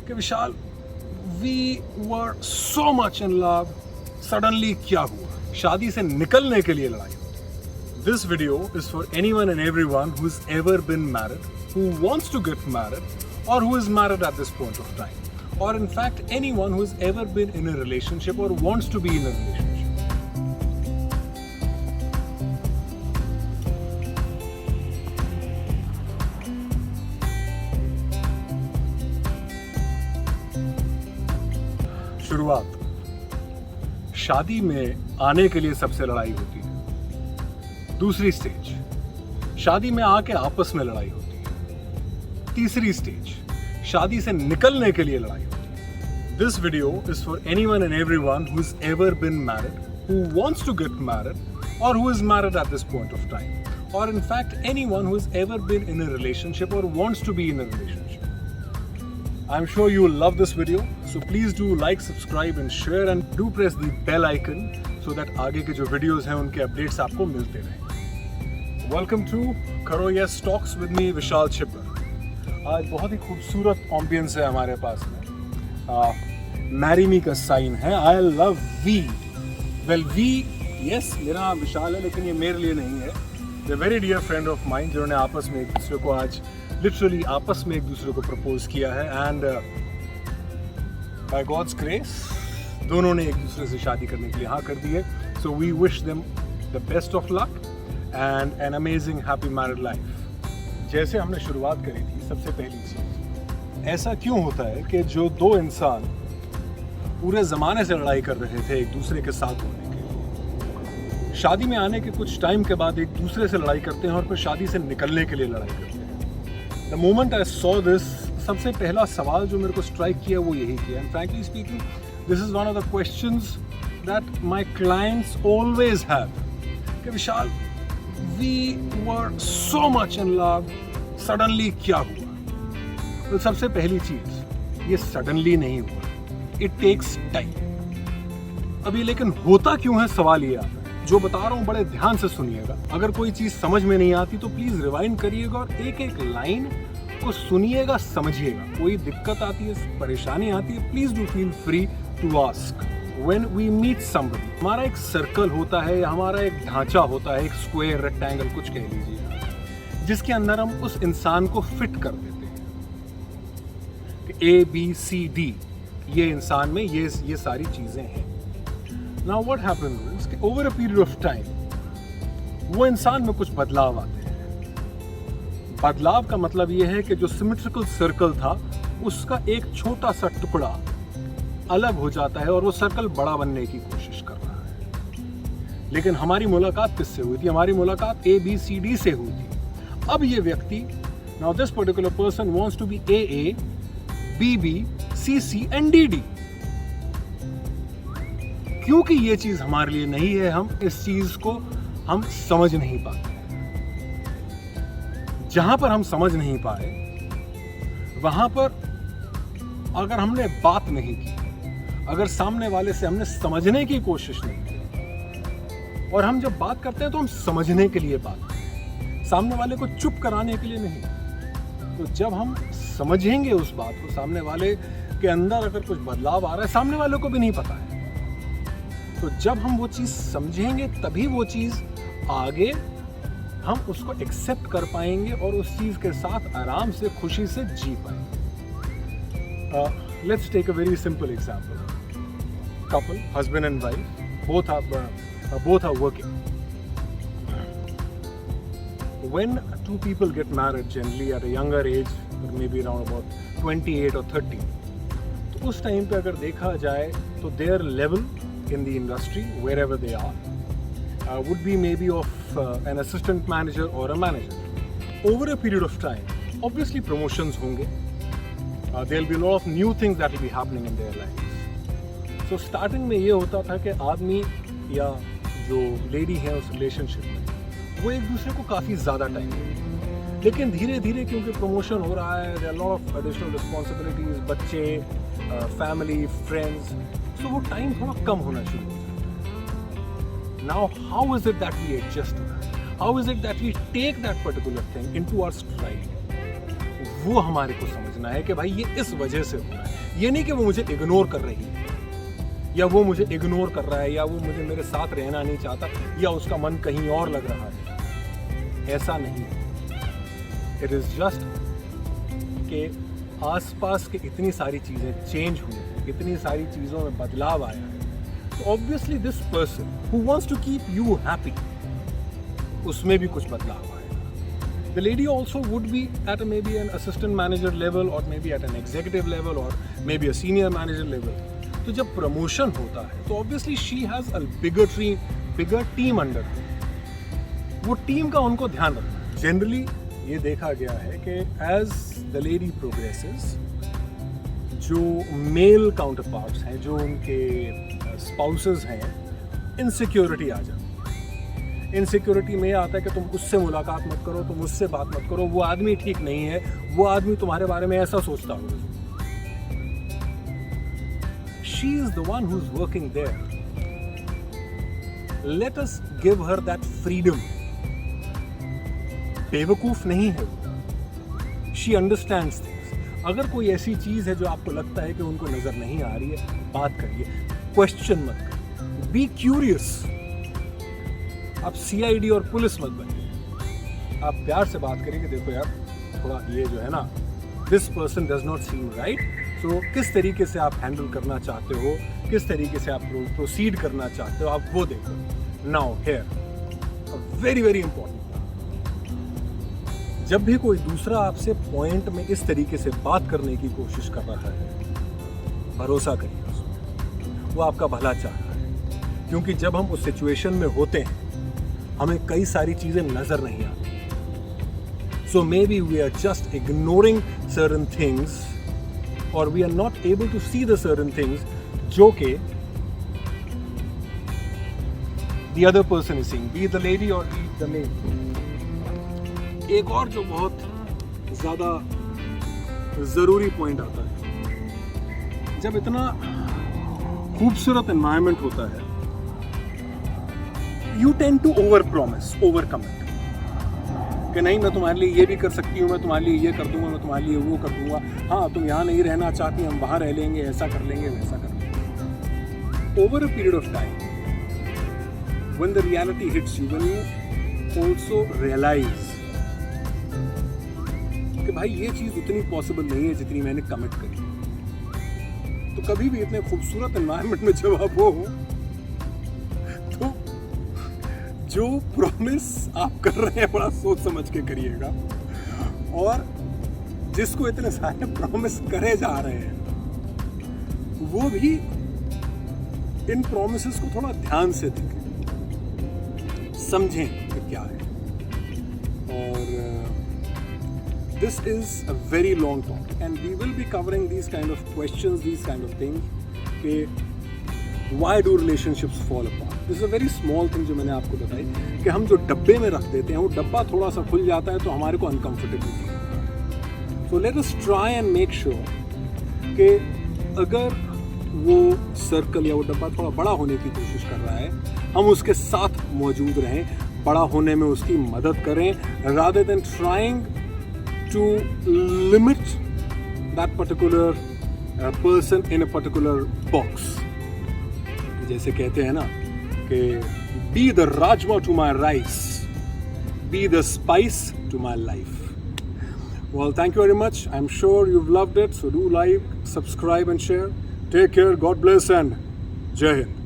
कि Vishal, we were so much in love, suddenly क्या हुआ? शादी से निकलने के लिए लड़ाई होती। This video is for anyone and everyone who is ever been married, who wants to get married, और who is married at this point of time, और in fact anyone who has ever been in a relationship or wants to be in a relationship. शुरुआत शादी में आने के लिए सबसे लड़ाई होती है। दूसरी स्टेज शादी में आके आपस में लड़ाई होती है। तीसरी स्टेज शादी से निकलने के लिए लड़ाई होती है। This video is for anyone and everyone who's ever been married, who wants to get married, or who is married at this point of time, or in fact anyone who has ever been in a relationship or wants to be in a relationship. I'm sure you will love this video, so please do like, subscribe and share, and do press the bell icon so that आगे के जो videos हैं उनके updates आपको मिलते रहें। Welcome to Karo Yes Talks with me, विशाल छिब्बर। आज बहुत ही खूबसूरत एम्बियंस है हमारे पास में। मैरी मी का साइन है, I love V. Well V, yes मेरा नाम विशाल है, लेकिन ये मेरे लिए नहीं है। The very dear friend of mine, जिन्होंने आपस में एक दूसरे को आज लिटरली आपस में एक दूसरे को प्रपोज किया है, एंड बाय गॉड्स ग्रेस दोनों ने एक दूसरे से शादी करने के लिए हाँ कर दी है। So we wish them the best of luck and an amazing happy married life. जैसे हमने शुरुआत करी थी, सबसे पहली चीज़, ऐसा क्यों होता है कि जो दो इंसान पूरे ज़माने से लड़ाई कर रहे थे एक दूसरे के साथ होने के लिए, शादी में आने के कुछ टाइम के बाद एक दूसरे से लड़ाई करते हैं और फिर शादी से निकलने के लिए लड़ाई करते हैं। The moment I saw this, सबसे पहला सवाल जो मेरे को स्ट्राइक किया वो यही किया, and frankly speaking this is one of the questions that my clients always have, कि Vishal, we were so much in love, suddenly क्या हुआ? तो सबसे पहली चीज, ये सडनली नहीं हुआ, इट टेक्स टाइम। अभी लेकिन होता क्यों है, सवाल ये आता है। जो बता रहा हूँ बड़े ध्यान से सुनिएगा। अगर कोई चीज समझ में नहीं आती तो प्लीज रिवाइंड करिएगा और एक एक लाइन को सुनिएगा, समझिएगा। कोई दिक्कत आती है, परेशानी आती है, please do feel free to ask. When we meet somebody, हमारा एक सर्कल होता है या हमारा एक ढांचा होता है, एक स्क्वायर, रेक्टेंगल कुछ कह लीजिए, जिसके अंदर हम उस इंसान को फिट कर देते हैं कि A, B, C, D ये इंसान में ये सारी चीजें हैं। Now what happens is कि over a period of time वो इंसान में कुछ बदलाव आते हैं। बदलाव का मतलब ये है कि जो सिमेट्रिकल सर्कल था उसका एक छोटा सा टुकड़ा अलग हो जाता है और वो सर्कल बड़ा बनने की कोशिश कर रहा है। लेकिन हमारी मुलाकात किससे हुई थी? हमारी मुलाकात ABCD से हुई थी। अब ये व्यक्ति, now this particular person wants to be AA, BB, CC and DD। क्योंकि ये चीज हमारे लिए नहीं है, हम इस चीज को हम समझ नहीं पाते। जहां पर हम समझ नहीं पाए वहां पर अगर हमने बात नहीं की, अगर सामने वाले से हमने समझने की कोशिश नहीं की, और हम जब बात करते हैं तो हम समझने के लिए बात करते हैं, सामने वाले को चुप कराने के लिए नहीं। तो जब हम समझेंगे उस बात को, सामने वाले के अंदर अगर कुछ बदलाव आ रहा है, सामने वाले को भी नहीं पता है, तो जब हम वो चीज़ समझेंगे तभी वो चीज़ आगे हम उसको एक्सेप्ट कर पाएंगे और उस चीज़ के साथ आराम से, खुशी से जी पाएंगे। Let's take a very simple example. Couple, husband and wife, both are working. When two people get married, generally at a younger age, maybe around about 28 or 30, तो उस टाइम पे अगर देखा जाए तो their level in the industry, wherever they are, would be maybe of an assistant manager or a manager. Over a period of time, obviously promotions होंगे. There will be a lot of new things that will be happening in their lives. So starting में ये होता था कि आदमी या जो lady है उस रिलेशनशिप में वो एक दूसरे को काफ़ी ज़्यादा टाइम देते हैं, लेकिन धीरे धीरे क्योंकि प्रमोशन हो रहा है, there are a lot of additional responsibilities, बच्चे, फैमिली, फ्रेंड्स, तो वो टाइम थोड़ा कम होना शुरू हो जाता है। Now how is it that we adjust to that? How is it that we take that particular thing into our stride? वो हमारे को समझना है कि भाई ये इस वजह से हो रहा है। ये नहीं कि वो मुझे इग्नोर कर रही है, या वो मुझे इग्नोर कर रहा है, या वो मुझे मेरे साथ रहना नहीं चाहता, या उसका मन कहीं और लग रहा है। ऐसा नहीं है। इट इज जस्ट कि आसपास की इतनी सारी चीजें चेंज हुई, इतनी सारी चीजों में बदलाव आया है, तो obviously this person who wants to keep you happy, उसमें भी कुछ बदलाव आएगा। The lady also would be at maybe an assistant manager level, or maybe at an executive level, or maybe a senior manager level. तो जब promotion होता है तो obviously she has a bigger team under her. वो team का उनको ध्यान रखना है। Generally ये देखा गया है कि as the lady progresses, जो मेल काउंटरपार्ट्स हैं, जो उनके स्पाउसेस हैं, इनसिक्योरिटी आ जाती है। इनसिक्योरिटी में आता है कि तुम उससे मुलाकात मत करो, तुम उससे बात मत करो, वो आदमी ठीक नहीं है, वो आदमी तुम्हारे बारे में ऐसा सोचता होगा। She is the one who's working there. Let us give her that freedom. बेवकूफ नहीं है वो। She understands things. अगर कोई ऐसी चीज है जो आपको लगता है कि उनको नजर नहीं आ रही है, बात करिए, क्वेश्चन मत करिए, बी क्यूरियस। आप सीआईडी और पुलिस मत बनिए, आप प्यार से बात करिए कि देखो यार, थोड़ा ये जो है ना, this person does not seem right, so किस तरीके से आप हैंडल करना चाहते हो, किस तरीके से आप प्रोसीड करना चाहते हो, आप वो देखो। Now here very very important, जब भी कोई दूसरा आपसे पॉइंट में इस तरीके से बात करने की कोशिश कर रहा है, भरोसा करिए उसमें, वो आपका भला चाह रहा है। क्योंकि जब हम उस सिचुएशन में होते हैं, हमें कई सारी चीजें नजर नहीं आती। So maybe we are just ignoring certain things, और we are not able to see the certain things जो कि the other person is seeing, be the lady और बी द मेल। एक और जो बहुत ज्यादा जरूरी पॉइंट आता है, जब इतना खूबसूरत एनवायरनमेंट होता है, you tend to over promise, over commit, कि नहीं मैं तुम्हारे लिए ये भी कर सकती हूँ, मैं तुम्हारे लिए ये कर दूंगा, मैं तुम्हारे लिए वो कर दूंगा, हाँ तुम यहाँ नहीं रहना चाहती, हम वहाँ रह लेंगे, ऐसा कर लेंगे, वैसा कर लेंगे। Over a period of time, when the reality hits you, when you also realize कि भाई ये चीज़ उतनी पॉसिबल नहीं है जितनी मैंने कमिट करी, तो कभी भी इतने खूबसूरत एनवायरनमेंट में जब आप हो, तो जो प्रॉमिस आप कर रहे हैं बड़ा सोच समझ के करिएगा, और जिसको इतने सारे प्रॉमिस करे जा रहे हैं, वो भी इन प्रॉमिसेस को थोड़ा ध्यान से देखें, समझें कि क्या है। और this is a very long talk, and we will be covering these kind of questions, these kind of things, कि why do relationships fall apart? This is a very small thing जो मैंने आपको बताई, कि हम जो डब्बे में रख देते हैं, वो डब्बा थोड़ा सा खुल जाता है तो हमारे को uncomfortable फील होता है। So let us try and make sure कि अगर वो सर्कल या वो डब्बा थोड़ा बड़ा होने की कोशिश कर रहा है, हम उसके साथ मौजूद रहें, बड़ा होने में उसकी मदद करें, rather than trying to limit that particular person in a particular box. जैसे कहते हैं ना कि be the rajma to my rice, be the spice to my life. Well, thank you very much. I'm sure you've loved it. So do like, subscribe and share. Take care. God bless and Jai Hind.